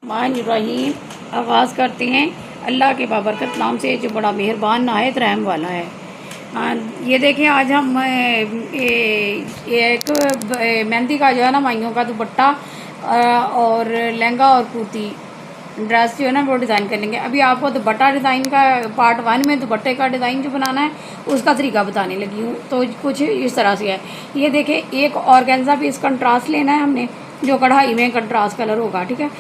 रहीम। आगाज़ करते हैं अल्लाह के बाबरकत नाम से जो बड़ा मेहरबान नायत रहम वाला है। ये देखें, आज हम एक मेहंदी का जो है ना माइयों का दुपट्टा और लहंगा और कुर्ती ड्रेस जो है ना वो डिज़ाइन कर लेंगे। अभी आपको दुपट्टा डिज़ाइन का पार्ट 1 में दुपट्टे का डिज़ाइन जो बनाना है उसका तरीका बताने लगी हूँ। तो कुछ इस तरह से है। ये देखें, एक ऑर्गेन्जा पीस कंट्रास्ट लेना है हमने, जो कढ़ाई में कंट्रास्ट कलर होगा, ठीक है।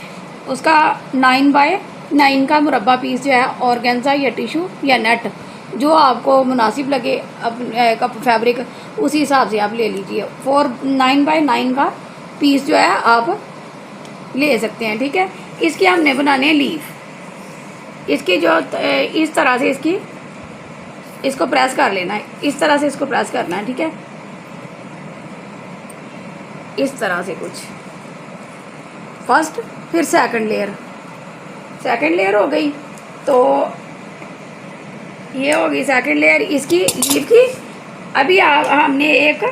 उसका 9x9 का मुरब्बा पीस जो है ऑर्गेन्जा या टिशू या नेट जो आपको मुनासिब लगे कप फैब्रिक उसी हिसाब से आप ले लीजिए। 9x9 का पीस जो है आप ले सकते हैं, ठीक है। इसके हमने बनाने हैं लीफ। इसकी जो इस तरह से इसको प्रेस कर लेना है, इस तरह से इसको प्रेस करना है, ठीक है। इस तरह से कुछ फर्स्ट, फिर सेकंड लेयर हो गई। तो ये होगी सेकंड लेयर इसकी लीफ की। अभी हमने एक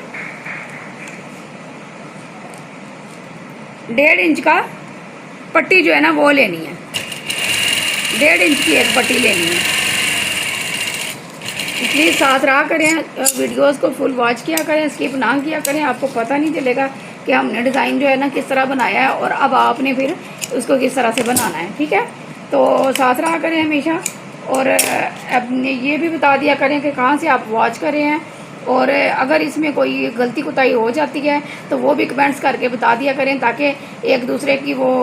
1.5 इंच का पट्टी जो है ना वो लेनी है। 1.5 इंच की एक पट्टी लेनी है। प्लीज़ साथ रहा करें, वीडियोस को फुल वॉच किया करें, स्किप ना किया करें। आपको पता नहीं चलेगा कि हमने डिज़ाइन जो है ना किस तरह बनाया है और अब आपने फिर उसको किस तरह से बनाना है, ठीक है। तो साथ रहा करें हमेशा। और अपने ये भी बता दिया करें कि कहाँ से आप वॉच कर रहे हैं, और अगर इसमें कोई गलती कोताही हो जाती है तो वो भी कमेंट्स करके बता दिया करें, ताकि एक दूसरे की वो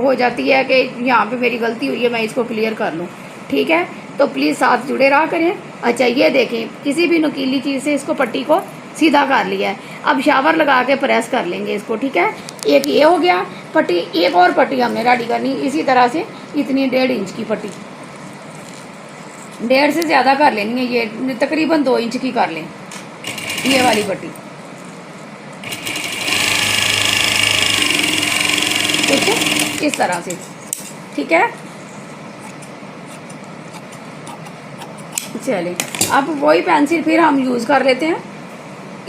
हो जाती है कि यहाँ पे मेरी गलती हुई है, मैं इसको क्लियर कर लूँ, ठीक है। तो प्लीज़ साथ जुड़े रहा करें। अच्छा, ये देखें, किसी भी नुकीली चीज़ से इसको पट्टी को सीधा कर लिया है। अब शावर लगा के प्रेस कर लेंगे इसको, ठीक है। एक ये हो गया पट्टी। एक और पट्टी हमने रेडी करनी इसी तरह से, इतनी 1.5 इंच की पट्टी, 1.5 से ज़्यादा कर लेनी है। ये तकरीबन 2 इंच की कर लें, ये वाली पट्टी कुछ इस तरह से, ठीक है। चलिए, अब वही पेंसिल फिर हम यूज़ कर लेते हैं,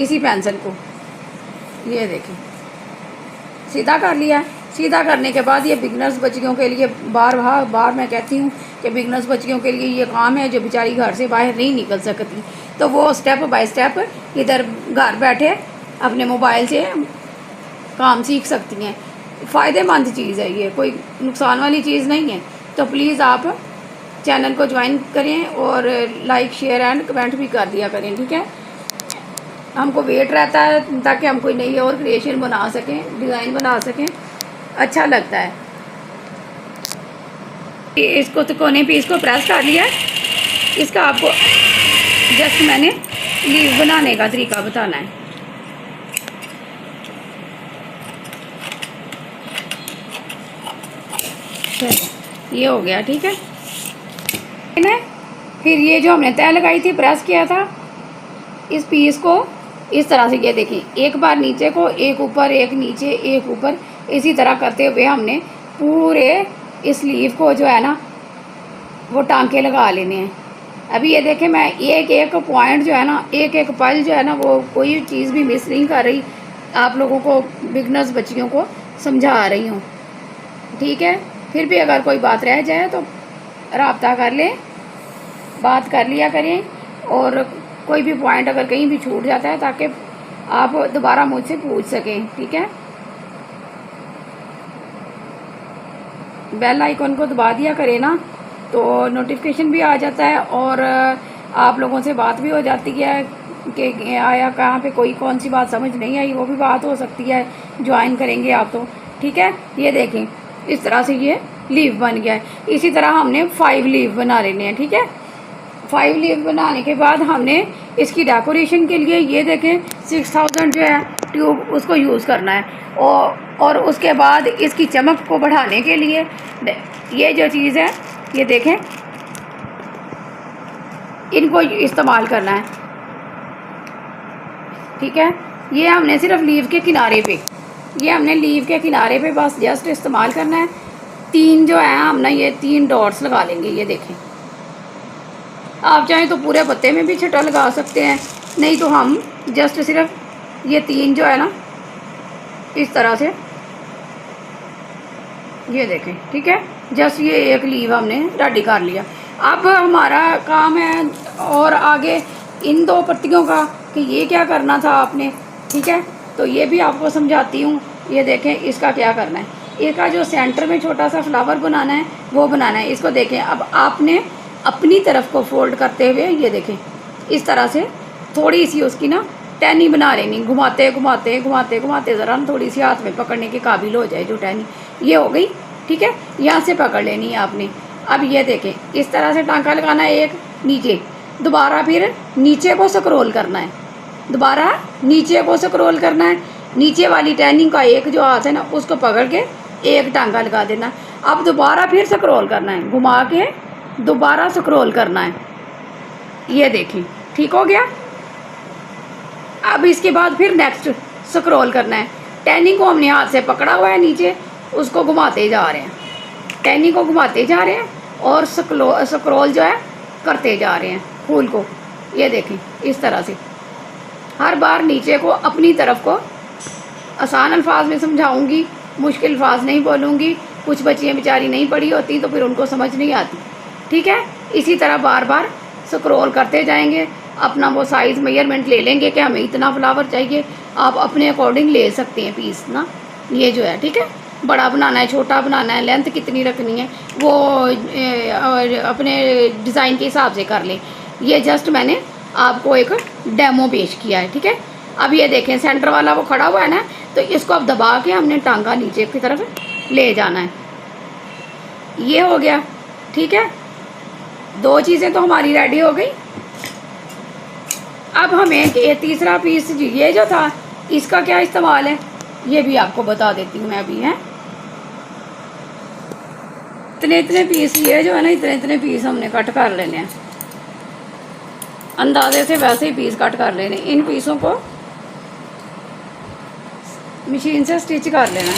इसी पेंसिल को। ये देखें, सीधा कर लिया। सीधा करने के बाद ये बिगनर्स बच्चियों के लिए बार मैं कहती हूँ कि बिगनर्स बच्चियों के लिए ये काम है जो बेचारी घर से बाहर नहीं निकल सकती। तो वो स्टेप बाय स्टेप इधर घर बैठे अपने मोबाइल से काम सीख सकती हैं। फ़ायदेमंद चीज़ है ये, कोई नुकसान वाली चीज़ नहीं है। तो प्लीज़ आप चैनल को ज्वाइन करें और लाइक शेयर एंड कमेंट भी कर दिया करें, ठीक है। हमको वेट रहता है ताकि हम कोई नई और क्रिएशन बना सकें, डिज़ाइन बना सकें, अच्छा लगता है। इसको तो कोने पीस को प्रेस कर लिया। इसका आपको जस्ट मैंने लीव बनाने का तरीका बताना है। चलो, ये हो गया, ठीक है। फिर ये जो हमने तय लगाई थी, प्रेस किया था, इस पीस को इस तरह से, ये देखिए, एक बार नीचे को, एक ऊपर, एक नीचे, एक ऊपर, इसी तरह करते हुए हमने पूरे इस लीव को जो है ना वो टांके लगा लेने हैं। अभी ये देखें, मैं एक एक पॉइंट जो है ना, एक एक पल जो है ना, वो कोई चीज़ भी मिस नहीं कर रही, आप लोगों को, बिगनर्स बच्चियों को समझा रही हूँ, ठीक है। फिर भी अगर कोई बात रह जाए तो राब्ता कर लें, बात कर लिया करें, और कोई भी पॉइंट अगर कहीं भी छूट जाता है ताकि आप दोबारा मुझसे पूछ सकें, ठीक है। बेल आइकन को दबा दिया करें ना, तो नोटिफिकेशन भी आ जाता है और आप लोगों से बात भी हो जाती है कि आया कहाँ पे कोई कौन सी बात समझ नहीं आई, वो भी बात हो सकती है। ज्वाइन करेंगे आप तो, ठीक है। ये देखें, इस तरह से ये लीव बन गया है। इसी तरह हमने 5 लीव बना लेने हैं, ठीक है। 5 लीव बनाने के बाद हमने इसकी डेकोरेशन के लिए ये देखें 6000 जो है ट्यूब उसको यूज़ करना है। और उसके बाद इसकी चमक को बढ़ाने के लिए ये जो चीज़ है, ये देखें, इनको इस्तेमाल करना है, ठीक है। ये हमने सिर्फ लीव के किनारे पे, ये हमने लीव के किनारे पे बस जस्ट इस्तेमाल करना है। 3 जो है हम ना ये 3 डॉट्स लगा लेंगे। ये देखें, आप चाहें तो पूरे पत्ते में भी छटा लगा सकते हैं, नहीं तो हम जस्ट सिर्फ ये 3 जो है ना इस तरह से ये देखें, ठीक है। जस्ट ये एक लीव हमने रेडी कर लिया। अब हमारा काम है और आगे इन दो पत्तियों का कि ये क्या करना था आपने, ठीक है। तो ये भी आपको समझाती हूँ। ये देखें इसका क्या करना है। इसका जो सेंटर में छोटा सा फ्लावर बनाना है वो बनाना है। इसको देखें, अब आपने अपनी तरफ को फोल्ड करते हुए ये देखें इस तरह से थोड़ी सी उसकी ना टहनी बना लेनी, घुमाते घुमाते घुमाते घुमाते ज़रा थोड़ी सी हाथ में पकड़ने के काबिल हो जाए जो टहनी, ये हो गई, ठीक है। यहाँ से पकड़ लेनी है आपने। अब ये देखें इस तरह से टांका लगाना है एक नीचे, दोबारा फिर नीचे को स्क्रॉल करना है, दोबारा नीचे को स्क्रॉल करना है। नीचे वाली टहनी का एक जो हाथ है ना उसको पकड़ के एक टांका लगा देना। अब दोबारा फिर स्क्रॉल करना है, घुमा के दोबारा स्क्रॉल करना है। ये देखें ठीक हो गया। अब इसके बाद फिर नेक्स्ट स्क्रॉल करना है। टहनी को हमने हाथ से पकड़ा हुआ है नीचे, उसको घुमाते जा रहे हैं, टहनी को घुमाते जा रहे हैं और स्क्रॉल जो है करते जा रहे हैं फूल को। ये देखें इस तरह से हर बार नीचे को अपनी तरफ को। आसान अल्फाज में समझाऊंगी, मुश्किल अल्फाज नहीं बोलूँगी। कुछ बच्चियाँ बेचारी नहीं पढ़ी होती तो फिर उनको समझ नहीं आती, ठीक है। इसी तरह बार बार स्क्रॉल करते जाएंगे। अपना वो साइज़ मेजरमेंट ले लेंगे कि हमें इतना फ्लावर चाहिए, आप अपने अकॉर्डिंग ले सकते हैं पीस ना, ये जो है, ठीक है। बड़ा बनाना है, छोटा बनाना है, लेंथ कितनी रखनी है वो अपने डिज़ाइन के हिसाब से कर लें। ये जस्ट मैंने आपको एक डेमो पेश किया है, ठीक है। अब ये देखें सेंटर वाला वो खड़ा हुआ है ना, तो इसको अब दबा के हमने टांगा नीचे की तरफ ले जाना है। ये हो गया, ठीक है। दो चीज़ें तो हमारी रेडी हो गई। अब हमें ये तीसरा पीस ये जो था इसका क्या इस्तेमाल है ये भी आपको बता देती हूँ मैं अभी, है। इतने इतने पीस ये जो है ना, इतने इतने पीस हमने कट कर लेने हैं। अंदाजे से वैसे ही पीस कट कर लेने। इन पीसों को मशीन से स्टिच कर लेना।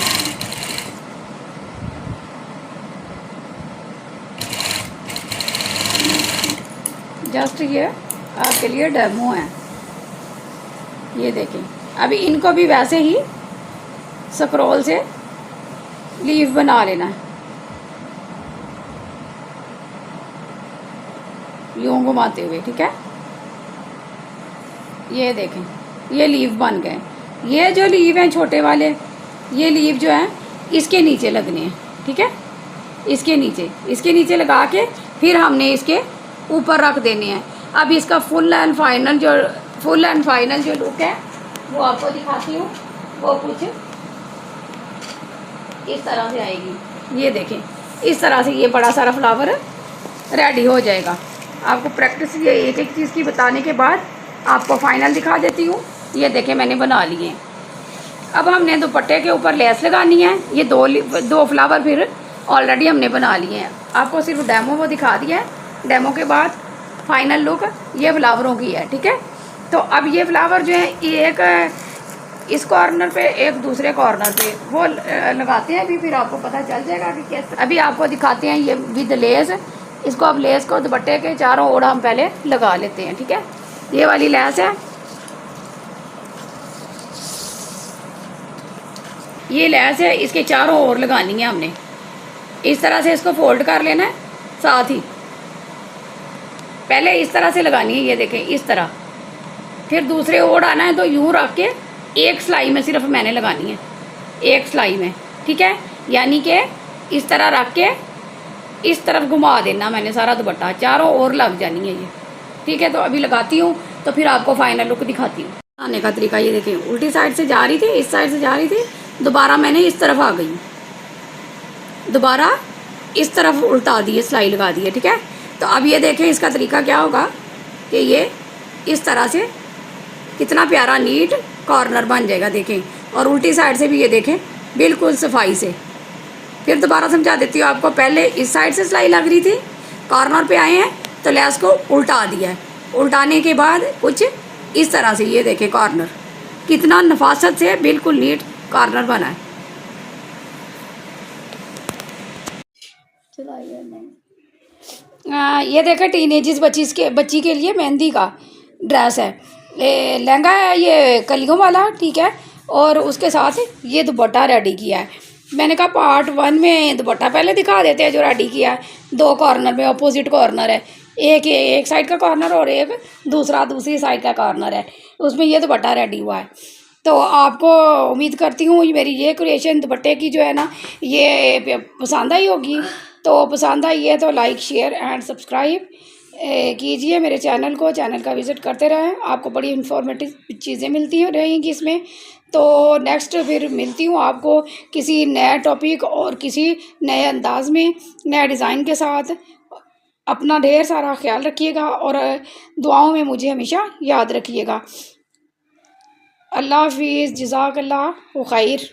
जस्ट ये आपके लिए डेमो है। ये देखें अभी इनको भी वैसे ही स्क्रॉल से लीफ बना लेना है, यूं घुमाते हुए, ठीक है। ये देखें ये लीफ बन गए। ये जो लीफ हैं छोटे वाले, ये लीफ जो है इसके नीचे लगने हैं, ठीक है। इसके नीचे लगा के फिर हमने इसके ऊपर रख देने हैं। अब इसका फुल एंड फाइनल जो लुक है वो आपको दिखाती हूँ। वो कुछ इस तरह से आएगी। ये देखें इस तरह से ये बड़ा सारा फ्लावर रेडी हो जाएगा। आपको प्रैक्टिस ये एक एक चीज़ की बताने के बाद आपको फाइनल दिखा देती हूँ। ये देखें मैंने बना लिए। अब हमने दुपट्टे के ऊपर लेस लगानी है। ये दो फ्लावर फिर ऑलरेडी हमने बना लिए हैं। आपको सिर्फ डेमो वो दिखा दिया है। डेमो के बाद फाइनल लुक ये फ्लावरों की है, ठीक है। तो अब ये फ्लावर जो है एक इस कॉर्नर पे एक दूसरे कॉर्नर पे वो लगाते हैं। अभी फिर आपको पता चल जाएगा कि कैसे। अभी आपको दिखाते हैं ये विद लेस। इसको अब लेस को दुपट्टे के चारों ओर हम पहले लगा लेते हैं, ठीक है। ये वाली लेस है, ये लेस है, इसके चारों ओर लगानी है हमने। इस तरह से इसको फोल्ड कर लेना है। साथ ही पहले इस तरह से लगानी है, ये देखें इस तरह। फिर दूसरे ओर आना है तो यूँ रख के एक सिलाई में सिर्फ मैंने लगानी है, एक सिलाई में, ठीक है। यानी कि इस तरह रख के इस तरफ घुमा देना मैंने सारा दुपट्टा, चारों ओर लग जानी है ये, ठीक है। तो अभी लगाती हूँ तो फिर आपको फाइनल लुक दिखाती हूँ। आने का तरीका ये देखें, उल्टी साइड से जा रही थी, इस साइड से जा रही थी, दोबारा मैंने इस तरफ आ गई, दोबारा इस तरफ उल्टा दिए, सिलाई लगा दी है, ठीक है। तो अब ये देखें इसका तरीका क्या होगा कि ये इस तरह से कितना प्यारा नीट कॉर्नर बन जाएगा, देखें। और उल्टी साइड से भी ये देखें बिल्कुल सफाई से। फिर दोबारा समझा देती हूँ आपको। पहले इस साइड से सिलाई लग रही थी, कॉर्नर पे आए हैं तो लेस को उल्टा दिया है। उल्टाने के बाद कुछ इस तरह से ये देखें कॉर्नर कितना नफासत से बिल्कुल नीट कॉर्नर बना है। ये देखें टीनेजर्स बच्ची के लिए मेहंदी का ड्रेस है, लहंगा है ये कलियों वाला, ठीक है। और उसके साथ ये दुपट्टा रेडी किया है। मैंने कहा पार्ट 1 में दुपट्टा पहले दिखा देते हैं जो रेडी किया है। 2 कॉर्नर में अपोजिट कॉर्नर है, एक साइड का कॉर्नर और एक दूसरी साइड का कॉर्नर है, उसमें ये दुपट्टा रेडी हुआ है। तो आपको उम्मीद करती हूँ मेरी ये क्रिएशन दुपट्टे की जो है ना ये पसंद आई होगी। तो पसंद आई है तो लाइक शेयर एंड सब्सक्राइब कीजिए मेरे चैनल को, चैनल का विज़िट करते रहें, आपको बड़ी इन्फॉर्मेटिव चीज़ें मिलती रहेंगी इसमें। तो नेक्स्ट फिर मिलती हूँ आपको किसी नए टॉपिक और किसी नए अंदाज में नए डिज़ाइन के साथ। अपना ढेर सारा ख्याल रखिएगा और दुआओं में मुझे हमेशा याद रखिएगा। अल्लाह हाफिज़, जज़ाकल्लाह खैर।